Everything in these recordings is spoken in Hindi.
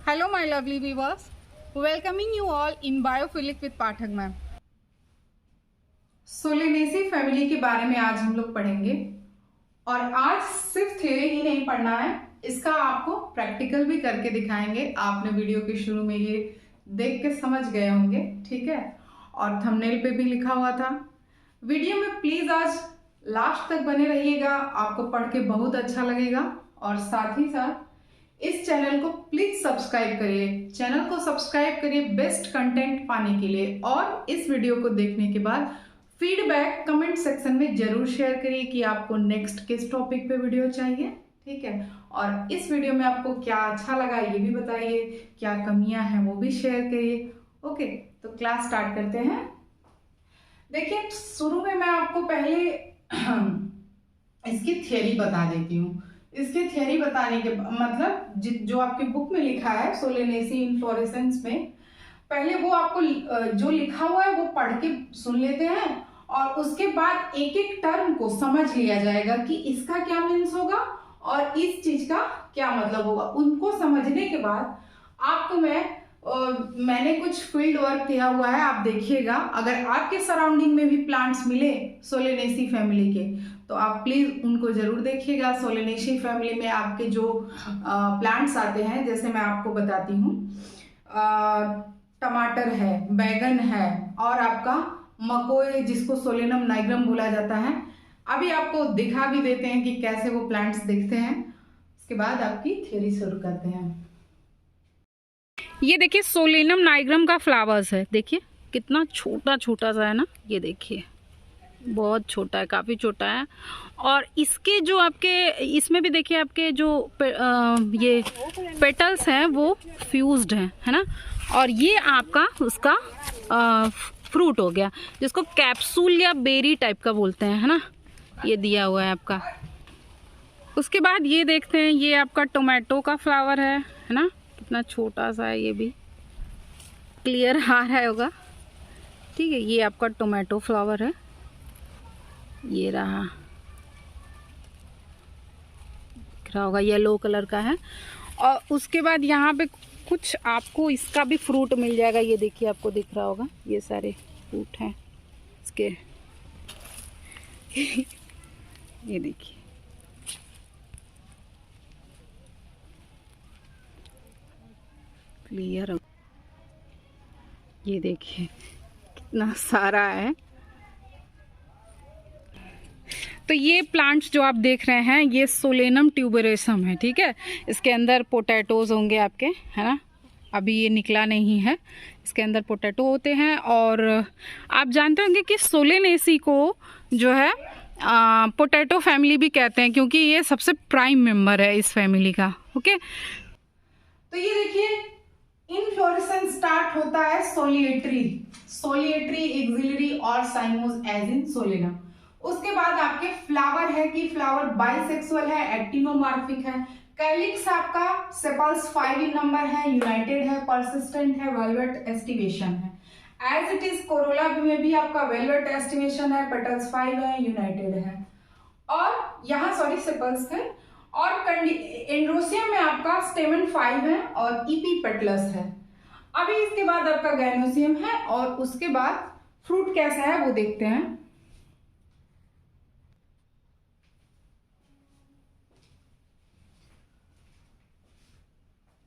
Hello my lovely viewers, welcoming you all in Biophilic with Pathak ma'am. Solanaceae family के बारे में आज हम लोग पढ़ेंगे और आज सिर्फ थ्योरी ही नहीं पढ़ना है, इसका आपको प्रैक्टिकल भी करके दिखाएंगे। आपने वीडियो के शुरू में ये देख के समझ गए होंगे, ठीक है, और थंबनेल पे भी लिखा हुआ था। वीडियो में प्लीज आज लास्ट तक बने रहिएगा, आपको पढ़ के बहुत अच्छा लगेगा। और साथ ही साथ इस चैनल को प्लीज सब्सक्राइब करिए, चैनल को सब्सक्राइब करिए बेस्ट कंटेंट पाने के लिए। और इस वीडियो को देखने के बाद फीडबैक कमेंट सेक्शन में जरूर शेयर करिए कि आपको नेक्स्ट किस टॉपिक पे वीडियो चाहिए, ठीक है। और इस वीडियो में आपको क्या अच्छा लगा ये भी बताइए, क्या कमियां हैं वो भी शेयर करिए। ओके, तो क्लास स्टार्ट करते हैं। देखिए, शुरू में मैं आपको पहले इसकी थियरी बता देती हूँ। इसकी थियरी बताने के मतलब जो आपकी बुक में लिखा है सोलेनेसी इन्फ्लोरेसेंस में, पहले वो आपको जो लिखा हुआ है वो पढ़ के सुन लेते हैं और उसके बाद एक एक टर्म को समझ लिया जाएगा कि इसका क्या मीन्स होगा और इस चीज का क्या मतलब होगा। उनको समझने के बाद आपको मैंने कुछ फील्ड वर्क किया हुआ है, आप देखिएगा। अगर आपके सराउंडिंग में भी प्लांट्स मिले सोलेनेसी फैमिली के तो आप प्लीज उनको जरूर देखिएगा। सोलेनेसी फैमिली में आपके जो प्लांट्स आते हैं, जैसे मैं आपको बताती हूँ, टमाटर है, बैगन है और आपका मकोई जिसको सोलेनम नाइग्रम बोला जाता है। अभी आपको दिखा भी देते हैं कि कैसे वो प्लांट्स दिखते हैं, उसके बाद आपकी थ्योरी शुरू करते हैं। ये देखिए सोलेनम नाइग्रम का फ्लावर्स है, देखिए कितना छोटा छोटा सा है ना, ये देखिए बहुत छोटा है, काफ़ी छोटा है। और इसके जो आपके इसमें भी देखिए आपके जो ये पेटल्स हैं वो फ्यूज्ड हैं, है ना। और ये आपका उसका फ्रूट हो गया जिसको कैप्सूल या बेरी टाइप का बोलते हैं, है ना। ये दिया हुआ है आपका। उसके बाद ये देखते हैं, ये आपका टोमेटो का फ्लावर है ना, कितना छोटा सा है, ये भी क्लियर आ रहा होगा, ठीक है। ये आपका टोमेटो फ्लावर है, ये रहा, दिख रहा होगा, येलो कलर का है। और उसके बाद यहाँ पे कुछ आपको इसका भी फ्रूट मिल जाएगा, ये देखिए आपको दिख रहा होगा, ये सारे फ्रूट हैं इसके ये देखिए, क्लियर हो, ये देखिए कितना सारा है। तो ये प्लांट्स जो आप देख रहे हैं ये सोलेनम ट्यूबेरेसम है, ठीक है। इसके अंदर पोटैटोज होंगे आपके, है ना। अभी ये निकला नहीं है, इसके अंदर पोटैटो होते हैं। और आप जानते होंगे कि सोलेनेसी को जो है पोटैटो फैमिली भी कहते हैं, क्योंकि ये सबसे प्राइम मेंबर है इस फैमिली का। ओके, तो ये देखिए इनफ्लोरेसेंस स्टार्ट होता है सोलिएटरी, एक्सिलरी और साइमोस एज इन सोलेनम। उसके बाद आपके फ्लावर है कि फ्लावर बाइसेक्सुअल है, एक्टिनोमॉर्फिक है, कैलिक्स आपका सेपल्स 5 इन नंबर है, यूनाइटेड है, परसिस्टेंट है, वेलवेट एस्टिवेशन है। एज इट इज कोरोला में भी आपका वेलवेट एस्टिवेशन है, पेटल्स 5 है, यूनाइटेड है। और यहाँ सॉरी सेपल्स है। और एंड्रोसियम में आपका स्टेमन 5 है और ईपी पेटलस है। अभी इसके बाद आपका गाइनोसियम है और उसके बाद फ्रूट कैसा है वो देखते हैं।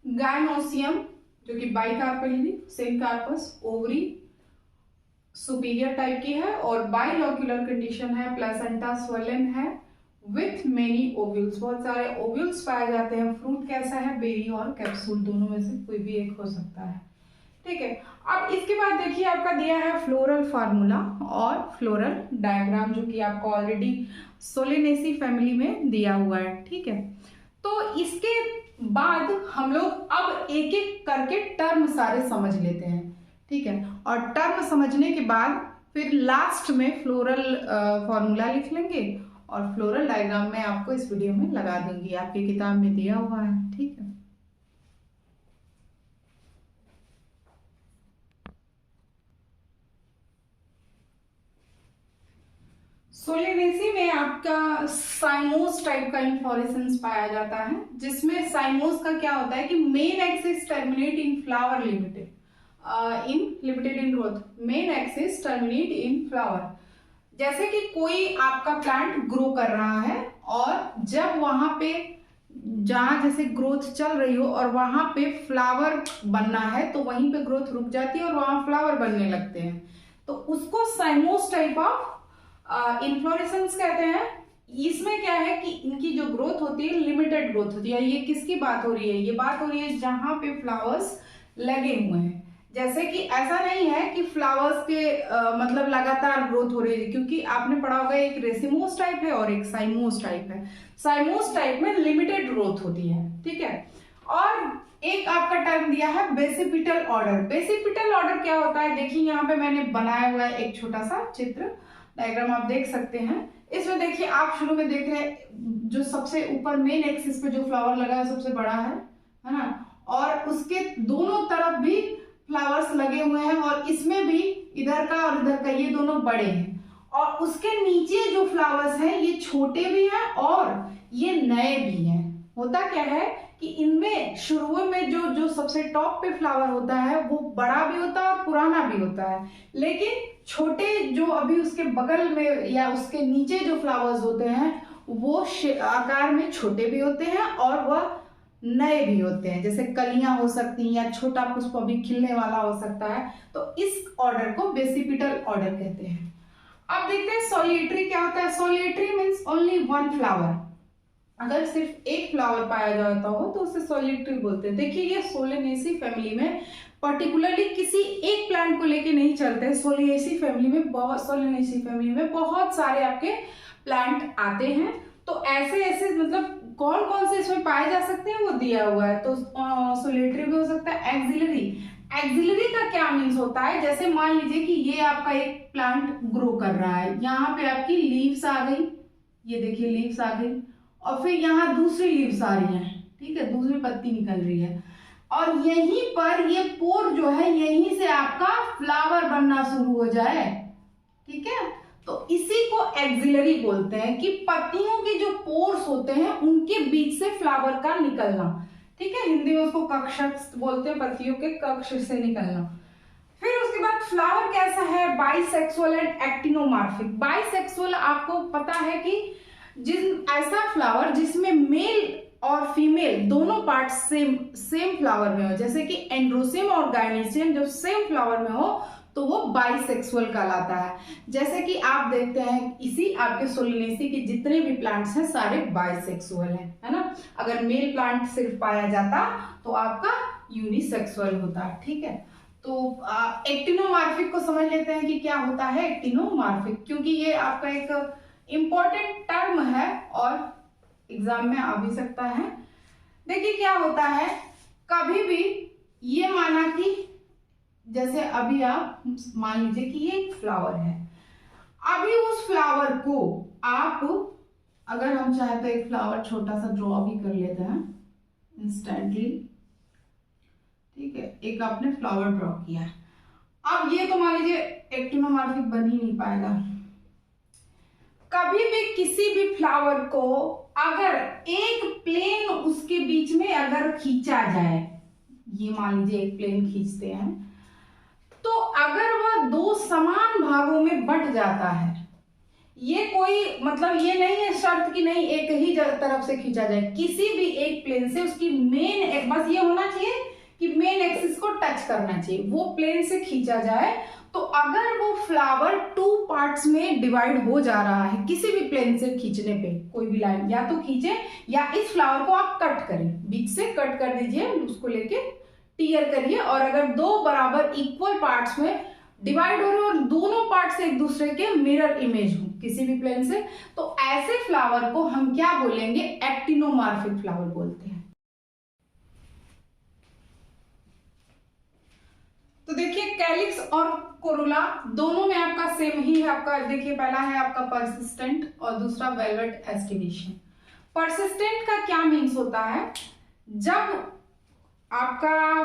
गाइनोसियम जो कि bicarpellary, syncarpous, ovary superior type की है और बाइलोक्यूलर कंडीशन है, प्लेसेंटा स्वेलन है विथ मेनी ओव्यूल्स, बहुत सारे ओव्यूल्स पाए जाते हैं। फ्रूट कैसा है, बेरी और कैप्सूल, दोनों में से कोई भी एक हो सकता है, ठीक है। अब इसके बाद देखिए आपका दिया है फ्लोरल फार्मूला और फ्लोरल डायग्राम, जो कि आपको ऑलरेडी सोलेनेसी फैमिली में दिया हुआ है, ठीक है। तो इसके बाद हम लोग अब एक एक करके टर्म सारे समझ लेते हैं, ठीक है। और टर्म समझने के बाद फिर लास्ट में फ्लोरल फॉर्मूला लिख लेंगे और फ्लोरल डायग्राम में आपको इस वीडियो में लगा दूंगी, आपकी किताब में दिया हुआ है, ठीक है। सोलेनेसी में आपका साइमोस टाइप का इन्फ्लोरेसेंस पाया जाता है, जिसमें साइमोस का क्या होता है कि main axis terminate in flower limited in growth, main axis terminate in flower. जैसे कि कोई आपका प्लांट ग्रो कर रहा है और जब वहां पे जहां जैसे ग्रोथ चल रही हो और वहां पे फ्लावर बनना है तो वहीं पे ग्रोथ रुक जाती है और वहां फ्लावर बनने लगते हैं, तो उसको साइमोस टाइप ऑफ इन्फ्लोरेसेंस कहते हैं। इसमें क्या है कि इनकी जो ग्रोथ होती है लिमिटेड ग्रोथ होती है। ये किसकी बात हो रही है? ये बात हो रही है जहां पे फ्लावर्स लगे हुए हैं। जैसे कि ऐसा नहीं है कि फ्लावर्स के मतलब लगातार ग्रोथ हो रही है, क्योंकि आपने पढ़ा होगा एक रेसिमोस टाइप है और एक साइमोस टाइप है। साइमोस टाइप में लिमिटेड ग्रोथ होती है, ठीक है। और एक आपका टर्म दिया है बेसिपिटल ऑर्डर। बेसिपिटल ऑर्डर क्या होता है? देखिए यहाँ पे मैंने बनाया हुआ है एक छोटा सा चित्र, डायग्राम आप देख सकते हैं। इसमें देखिए आप शुरू में देख रहे हैं जो सबसे ऊपर मेन एक्सिस पे जो फ्लावर लगा है सबसे बड़ा है ना, और उसके दोनों तरफ भी फ्लावर्स लगे हुए हैं और इसमें भी इधर का और इधर का ये दोनों बड़े हैं, और उसके नीचे जो फ्लावर्स हैं ये छोटे भी हैं और ये नए भी हैं। होता क्या है कि इनमें शुरू में जो सबसे टॉप पे फ्लावर होता है वो बड़ा भी होता है और पुराना भी होता है, लेकिन छोटे जो अभी उसके बगल में या उसके नीचे जो फ्लावर्स होते हैं वो आकार में छोटे भी होते हैं और वह नए भी होते हैं। जैसे कलियां हो सकती हैं या छोटा पुष्प अभी खिलने वाला हो सकता है, तो इस ऑर्डर को बेसिपिटल ऑर्डर कहते हैं। अब देखते हैं सोलिएटरी क्या होता है। सोलिएटरी मीन्स ओनली वन फ्लावर। अगर सिर्फ एक फ्लावर पाया जाता हो तो उसे सोलिएटरी बोलते हैं। देखिए ये सोलेनेसी फैमिली में पर्टिकुलरली किसी एक प्लांट को लेके नहीं चलते। सोलिएसी फैमिली में सोलेनेसी फैमिली में बहुत सारे आपके प्लांट आते हैं। तो ऐसे ऐसे मतलब कौन कौन से इसमें पाए जा सकते हैं वो दिया हुआ है। तो सोलिएटरी भी हो सकता है। एक्सिलरी, एक्सिलरी का क्या मीन्स होता है? जैसे मान लीजिए कि ये आपका एक प्लांट ग्रो कर रहा है, यहाँ पे आपकी लीव्स आ गई, ये देखिए लीव्स आ गई, और फिर यहाँ दूसरी लीव्स आ रही हैं, ठीक है, दूसरी पत्ती निकल रही है, और यहीं पर ये पोर जो है यहीं से आपका फ्लावर बनना शुरू हो जाए, ठीक है। तो इसी को एक्सिलरी बोलते हैं कि पत्तियों के जो पोर्स होते हैं उनके बीच से फ्लावर का निकलना, ठीक है। हिंदी में उसको कक्षक बोलते हैं, पत्तियों के कक्ष से निकलना। फिर उसके बाद फ्लावर कैसा है? Bisexual and actinomorphic. बाइसेक्सुअल आपको पता है कि ऐसा फ्लावर जिसमें मेल और फीमेल दोनों पार्ट सेम फ्लावर में हो, जैसे कि एंड्रोसियम और गायनेसियम जब सेम फ्लावर में हो तो वो बाइसेक्सुअल कहलाता है। जैसे कि आप देखते हैं इसी आपके सोलेनेसी के जितने भी प्लांट्स हैं सारे बाइसेक्सुअल हैं, है ना। अगर मेल प्लांट सिर्फ पाया जाता तो आपका यूनिसेक्सुअल होता, ठीक है। तो एक्टिनोमार्फिक को समझ लेते हैं कि क्या होता है एक्टिनोमार्फिक, क्योंकि ये आपका एक इंपॉर्टेंट टर्म है और एग्जाम में आ भी सकता है। देखिए क्या होता है, कभी भी ये माना कि जैसे अभी आप मान लीजिए कि ये एक फ्लावर है, अभी उस फ्लावर को आप अगर हम चाहे तो एक फ्लावर छोटा सा ड्रॉ भी कर लेते हैं इंस्टेंटली, ठीक है। एक आपने फ्लावर ड्रॉ किया है, अब ये तो मान लीजिए एक्टिनोमार्फिक बन ही नहीं पाएगा। कभी भी किसी भी फ्लावर को अगर एक प्लेन उसके बीच में अगर खींचा जाए, ये मान लीजिए एक प्लेन खींचते हैं, तो अगर वह दो समान भागों में बंट जाता है, ये कोई मतलब ये नहीं है शर्त कि नहीं एक ही तरफ से खींचा जाए, किसी भी एक प्लेन से उसकी मेन बस ये होना चाहिए कि मेन एक्सिस को टच करना चाहिए, वो प्लेन से खींचा जाए। तो अगर वो फ्लावर 2 पार्ट्स में डिवाइड हो जा रहा है किसी भी प्लेन से खींचने पे, कोई भी लाइन या तो खींचे या इस फ्लावर को आप कट करें, बीच से कट कर दीजिए, उसको लेके टीयर करिए, और अगर 2 बराबर इक्वल पार्ट्स में डिवाइड हो रहे हो और दोनों पार्ट्स एक दूसरे के मिरर इमेज हो किसी भी प्लेन से, तो ऐसे फ्लावर को हम क्या बोलेंगे? एक्टिनोमार्फिक फ्लावर बोलते हैं। तो देखिए कैलिक्स और कोरोला दोनों में आपका सेम ही है। आपका देखिए पहला है आपका परसिस्टेंट और दूसरा वेलवेट एस्टिवेशन। परसिस्टेंट का क्या मीन्स होता है? जब आपका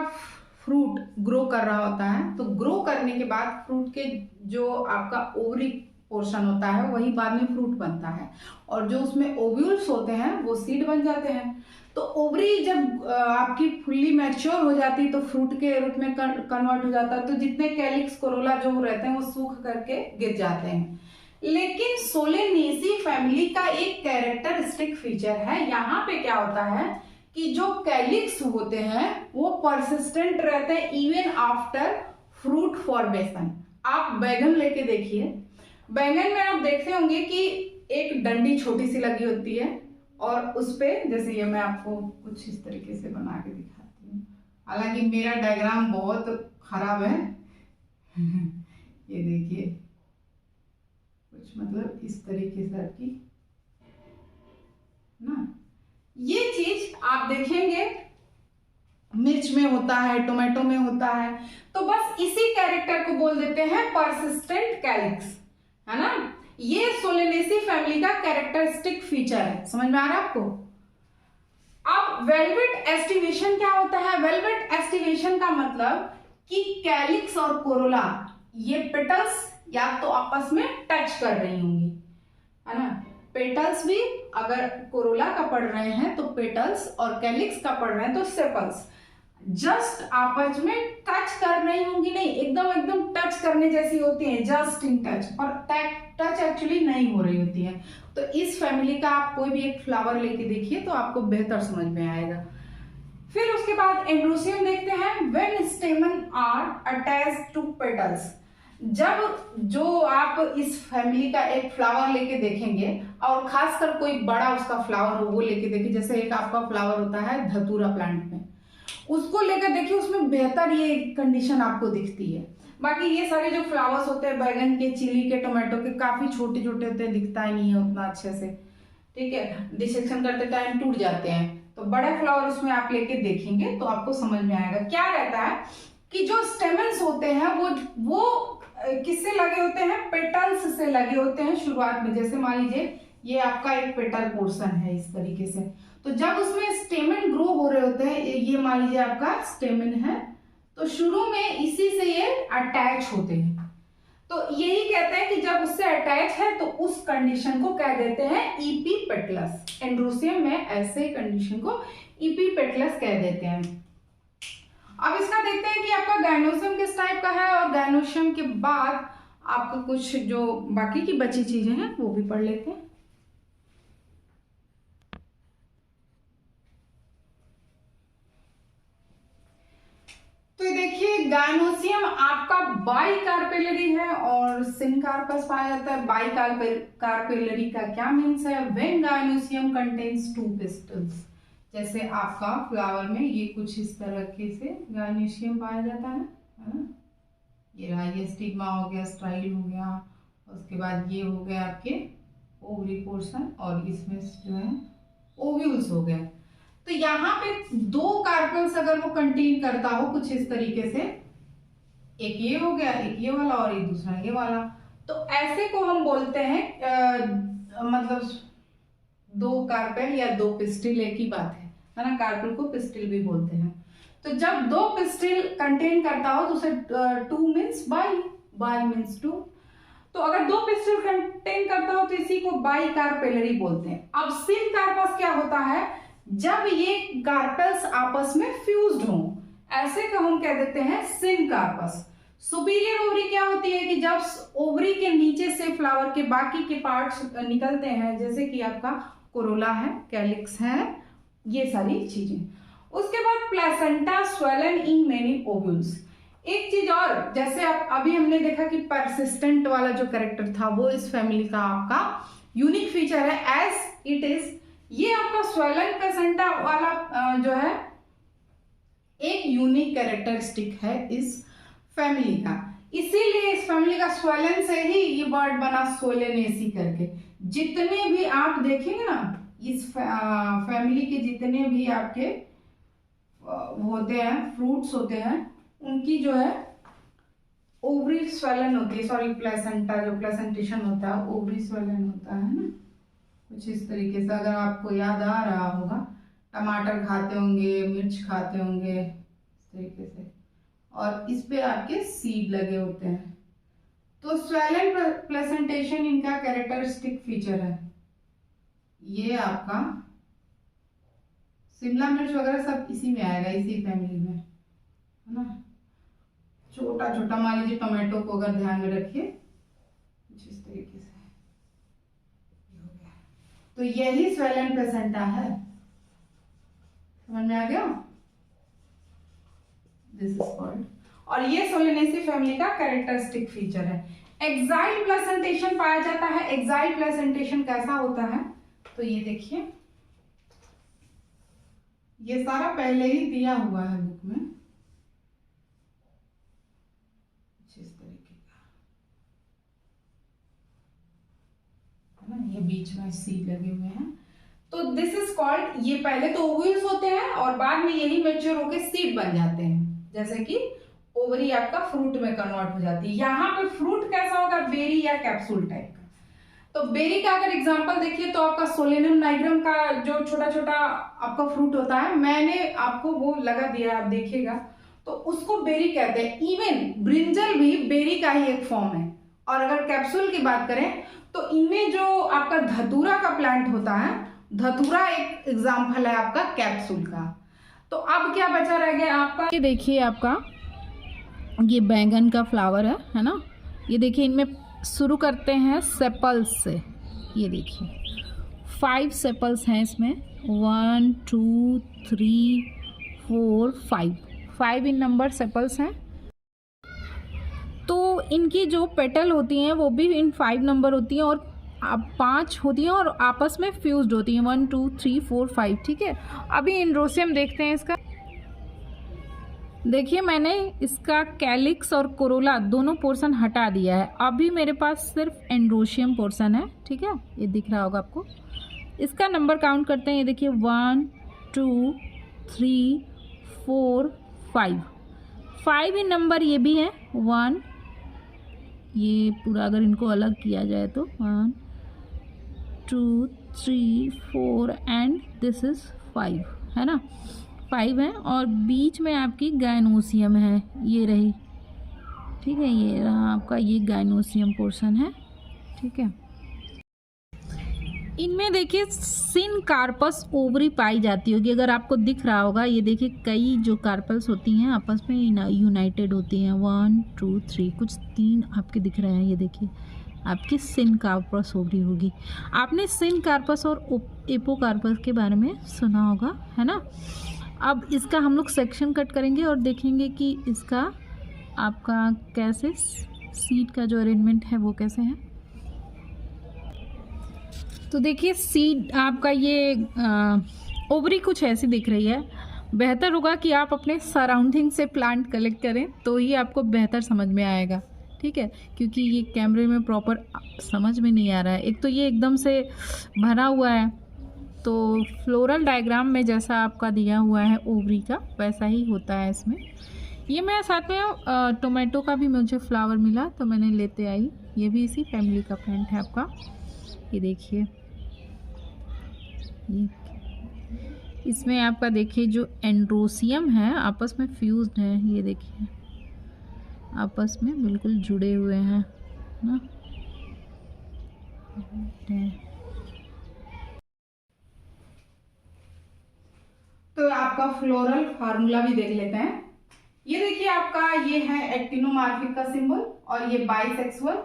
फ्रूट ग्रो कर रहा होता है तो ग्रो करने के बाद फ्रूट के जो आपका ओवरी पोर्शन होता है वही बाद में फ्रूट बनता है, और जो उसमें ओव्यूल्स होते हैं वो सीड बन जाते हैं। तो ओवरी जब आपकी फुल्ली मैच्योर हो जाती है तो फ्रूट के रूप में कन्वर्ट हो जाता है, तो जितने कैलिक्स कोरोला जो रहते हैं वो सूख करके गिर जाते हैं। लेकिन सोलेनेसी फैमिली का एक कैरेक्टरिस्टिक फीचर है, यहाँ पे क्या होता है कि जो कैलिक्स होते हैं वो परसिस्टेंट रहते हैं इवन आफ्टर फ्रूट फॉर्मेशन। आप बैगन लेके देखिए, बैंगन में आप देखते होंगे कि एक डंडी छोटी सी लगी होती है और उस पे, जैसे ये मैं आपको कुछ इस तरीके से बना के दिखाती हूँ, हालांकि मेरा डायग्राम बहुत खराब है ये देखिए कुछ मतलब इस तरीके से आपकी ना, ये चीज आप देखेंगे मिर्च में होता है, टोमेटो में होता है, तो बस इसी कैरेक्टर को बोल देते हैं परसिस्टेंट कैलिक्स, है ना। ये सोलेनेसी फैमिली का कैरेक्टरिस्टिक फीचर है, समझ में आ रहा है आपको। अब वेलवेट एस्टिवेशन क्या होता है? वेलवेट एस्टिवेशन का मतलब कि कैलिक्स और कोरोला ये पेटल्स या तो आपस में टच कर रही होंगी, है ना। पेटल्स भी अगर कोरोला का पढ़ रहे हैं तो पेटल्स, और कैलिक्स का पढ़ रहे हैं तो सेपल्स, जस्ट आपस में टच कर रही होंगी, नहीं एकदम टच करने जैसी होती हैं, जस्ट इन टच, और टच एक्चुअली नहीं हो रही होती है। तो इस फैमिली का आप कोई भी एक फ्लावर लेके देखिए तो आपको बेहतर समझ में आएगा। फिर उसके बाद एंड्रोसियम देखते हैं। When stamen are attached to petals, जब जो आप इस फैमिली का एक फ्लावर लेके देखेंगे और खासकर कोई बड़ा उसका फ्लावर हो वो लेके देखिए, जैसे एक आपका फ्लावर होता है धतूरा प्लांट में, उसको लेकर देखिए, उसमें बेहतर ये कंडीशन आपको दिखती है। बाकी ये सारे जो फ्लावर्स होते हैं बैगन के, चिली के, टोमेटो के, काफी छोटे छोटे होते हैं, दिखता ही नहीं है उतना अच्छे से, ठीक है, डिसेक्शन करते टाइम टूट जाते हैं। तो बड़ा फ्लावर उसमें आप लेके देखेंगे तो आपको समझ में आएगा। क्या रहता है कि जो स्टेमन्स होते हैं वो किससे लगे होते हैं? पेटल्स से लगे होते हैं शुरुआत में। जैसे मान लीजिए ये आपका एक पेटल पोर्शन है इस तरीके से, तो जब उसमें स्टेमन ग्रो हो रहे होते हैं, ये मान लीजिए आपका स्टेमन है, तो शुरू में इसी से ये अटैच होते हैं। तो यही कहते हैं कि जब उससे अटैच है तो उस कंडीशन को कह देते हैं इपीपेटलस। एंड्रोसियम में ऐसे कंडीशन को इपीपेटलस कह देते हैं। अब इसका देखते हैं कि आपका गायनोसियम किस टाइप का है, और गायनोसियम के बाद आपको कुछ जो बाकी की बची चीजें हैं वो भी पढ़ लेते हैं। तो देखिए गायनोसियम आपका बाइकार्पेलरी है और सिनकार्पस पाया जाता है। बाइकार्पेलरी का क्या मीन्स है? When gynoecium contains two pistols, जैसे आपका फ्लावर में ये कुछ इस तरीके से गायनोसियम पाया जाता है ना। ये रहा, ये स्टिग्मा हो गया, स्टाइल हो गया, उसके बाद ये हो गया आपके ओवरी पोर्शन, और इसमें जो है ओव्यूल्स हो गए। तो यहाँ पे दो कार्पेल्स अगर वो कंटेन करता हो कुछ इस तरीके से, एक ये हो गया, एक ये वाला और एक दूसरा ये वाला, तो ऐसे को हम बोलते हैं मतलब दो कार्पेल या दो पिस्टिल एक ही बात है ना। कार्पेल को पिस्टिल भी बोलते हैं। तो जब दो पिस्टिल कंटेन करता हो तो उसे two means bi means two. तो अगर दो पिस्टिल कंटेन करता हो तो इसी को बाइकार्पेलरी बोलते हैं। अब सिनकार्पस क्या होता है? जब ये कार्पेल्स आपस में फ्यूज्ड हो, ऐसे को हम कह देते हैं सिनकार्पस। सुपीरियर ओवरी क्या होती है कि जब ओवरी के नीचे से फ्लावर के बाकी के पार्ट्स निकलते हैं, जैसे कि आपका कोरोला है, कैलिक्स है, ये सारी चीजें। उसके बाद placenta swollen in many ovules. एक चीज और, जैसे आप अभी हमने देखा कि परसिस्टेंट वाला जो कैरेक्टर था वो इस फैमिली का आपका यूनिक फीचर है। एज इट इज ये आपका स्वेलन प्लेसेंटा वाला जो है एक यूनिक कैरेक्टरिस्टिक है इस फैमिली का, इसीलिए इस फैमिली का स्वेलन से ही ये वर्ड बना सोलेनेसी करके। जितने भी आप देखेंगे ना इस फैमिली के, जितने भी आपके होते हैं फ्रूट्स होते हैं, उनकी जो है ओवरी स्वेलन होती है, सॉरी प्लेसेंटा जो प्लेसेंटेशन होता है ओवरी स्वेलन होता है ना, कुछ इस तरीके से। अगर आपको याद आ रहा होगा, टमाटर खाते होंगे, मिर्च खाते होंगे इस तरीके से, और इस पे आपके सीड लगे होते हैं, तो स्वेलन प्लेसेंटेशन इनका कैरेक्टरिस्टिक फीचर है। ये आपका शिमला मिर्च वगैरह सब इसी में आएगा, इसी फैमिली में, है ना। छोटा छोटा मान लीजिए टोमेटो को अगर ध्यान में रखिए कुछ इस तरीके से हो गया, तो यही स्वेलन प्लेसेंटा है। समझ में आ गया? दिस इज कॉल्ड, और ये सोलेनेसी फैमिली का कैरेक्टरिस्टिक फीचर है। एक्साइल प्लेसेंटेशन पाया जाता है। एक्साइल प्लेसेंटेशन कैसा होता है, तो ये देखिए, ये सारा पहले ही दिया हुआ है बुक में, इस तरीके का, है ना। ये बीच में सीड लगे हुए हैं, तो दिस इज कॉल्ड, ये पहले तो ओव्यूल्स होते हैं और बाद में यही मैच्योर होके सीड बन जाते हैं, जैसे कि ओवरी आपका फ्रूट में कन्वर्ट हो जाती है। यहाँ पे फ्रूट कैसा होगा, बेरी या कैप्सूल टाइप का। तो बेरी का अगर एग्जांपल देखिए तो आपका सोलेनम नाइग्रम का जो छोटा छोटा आपका फ्रूट होता है, मैंने आपको वो लगा दिया, आप देखिएगा, तो उसको बेरी कहते हैं। इवन ब्रिंजल भी बेरी का ही एक फॉर्म है। और अगर कैप्सूल की बात करें तो इनमें जो आपका धतूरा का प्लांट होता है, धतूरा एक एग्जाम्पल है आपका कैप्सूल का। तो अब क्या बचा रह गया आपका, ये देखिए आपका ये बैंगन का फ्लावर है ना। ये देखिए, इनमें शुरू करते हैं सेपल्स से। ये देखिए 5 सेपल्स हैं इसमें, 1 2 3 4 5 इन नंबर सेपल्स हैं। तो इनकी जो पेटल होती हैं वो भी इन 5 नंबर होती हैं, और 5 होती हैं और आपस में फ्यूज्ड होती हैं, 1 2 3 4 5, ठीक है। अभी एंड्रोसियम देखते हैं इसका। देखिए, मैंने इसका कैलिक्स और कोरोला दोनों पोर्शन हटा दिया है। अभी मेरे पास सिर्फ एंड्रोशियम पोर्शन है, ठीक है। ये दिख रहा होगा आपको। इसका नंबर काउंट करते हैं। ये देखिए 1 2 3 4 5 इन नंबर ये भी है। 1, ये पूरा अगर इनको अलग किया जाए तो 1 2 3 4 एंड दिस इज 5, है ना। 5 है, और बीच में आपकी गायनोसियम है, ये रही, ठीक है। ये रहा आपका, ये गायनोसियम पोर्शन है, ठीक है। इनमें देखिए सिन कार्पस ओवरी पाई जाती होगी, अगर आपको दिख रहा होगा। ये देखिए कई जो कार्पल्स होती हैं आपस में यूनाइटेड होती हैं, 1 2 3, कुछ 3 आपके दिख रहे हैं। ये देखिए आपकी सिन कार्पस ओवरी होगी। आपने सिन कार्पस और एपोकार्पस के बारे में सुना होगा, है ना। अब इसका हम लोग सेक्शन कट करेंगे और देखेंगे कि इसका आपका कैसे सीड का जो अरेंजमेंट है वो कैसे है। तो देखिए सीड आपका ये ओवरी कुछ ऐसी दिख रही है। बेहतर होगा कि आप अपने सराउंडिंग से प्लांट कलेक्ट करें, तो ही आपको बेहतर समझ में आएगा, ठीक है। क्योंकि ये कैमरे में प्रॉपर समझ में नहीं आ रहा है। एक तो ये एकदम से भरा हुआ है, तो फ्लोरल डायग्राम में जैसा आपका दिया हुआ है ओवरी का, वैसा ही होता है इसमें। ये मैं साथ में टोमेटो का भी मुझे फ्लावर मिला तो मैंने लेते आई। ये भी इसी फैमिली का प्लांट है आपका। ये देखिए, ये इसमें आपका देखिए जो एंड्रोसियम है आपस में फ्यूज्ड है। ये देखिए आपस में बिल्कुल जुड़े हुए हैं ना। तो आपका फ्लोरल फार्मूला भी देख लेते हैं। ये देखिए आपका, ये है एक्टिनोमार्फिक का सिंबल और ये बाइसेक्सुअल,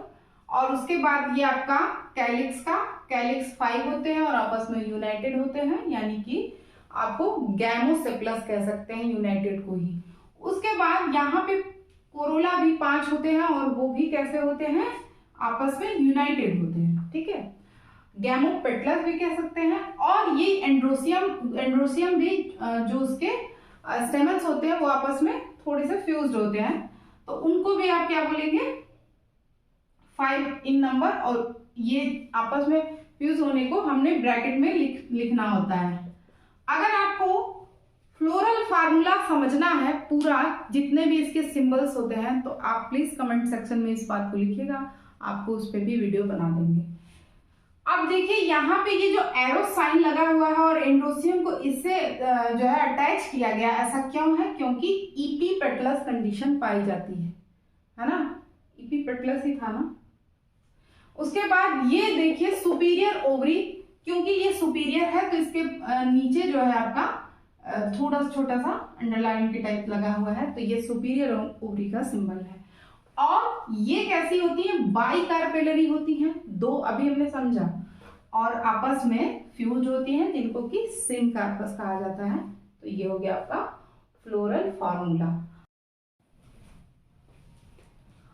और उसके बाद ये आपका कैलिक्स का, कैलिक्स 5 होते हैं और आपस में यूनाइटेड होते हैं, यानी कि आपको गैमोसेप्लस कह सकते हैं यूनाइटेड को ही। उसके बाद यहाँ पे कोरोला भी 5 होते हैं और वो भी कैसे होते हैं, आपस में यूनाइटेड होते हैं, ठीक है। गैमोपेटलस भी कह सकते हैं। और ये एंड्रोसियम भी जो उसके स्टेमन्स होते हैं वो आपस में थोड़े से फ्यूज्ड होते हैं, तो उनको भी आप क्या बोलेंगे, 5 इन नंबर। और ये आपस में फ्यूज होने को हमने ब्रैकेट में लिखना होता है। अगर आपको फ्लोरल फार्मूला समझना है पूरा, जितने भी इसके सिंबल्स होते हैं, तो आप प्लीज कमेंट सेक्शन में इस बात को लिखिएगा, आपको उस पर भी वीडियो बना देंगे। अब देखिए यहाँ पे ये जो एरो साइन लगा हुआ है और एंड्रोसियम को इससे जो है अटैच किया गया, ऐसा क्यों है, क्योंकि ईपी पेटलस कंडीशन पाई जाती है ना। इपिपेटलस ही था ना। उसके बाद ये देखिए सुपीरियर ओवरी, क्योंकि ये सुपीरियर है तो इसके नीचे जो है आपका थोड़ा छोटा सा अंडरलाइन के टाइप लगा हुआ है, तो ये सुपीरियर ओवरी का सिंबल है। और ये कैसी होती है, बाई कार्पेलरी होती हैं, दो अभी हमने समझा, और आपस में फ्यूज होती हैं जिनको कि सिम कार्पस कहा जाता है। तो ये हो गया आपका फ्लोरल फॉर्मूला।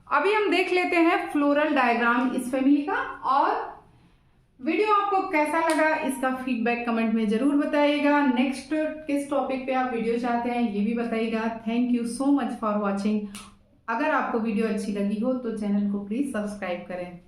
अभी हम देख लेते हैं फ्लोरल डायग्राम इस फैमिली का। और वीडियो आपको कैसा लगा इसका फीडबैक कमेंट में जरूर बताइएगा। नेक्स्ट किस टॉपिक पे आप वीडियो चाहते हैं ये भी बताइएगा। Thank you so much for watching. अगर आपको वीडियो अच्छी लगी हो तो चैनल को प्लीज सब्सक्राइब करें।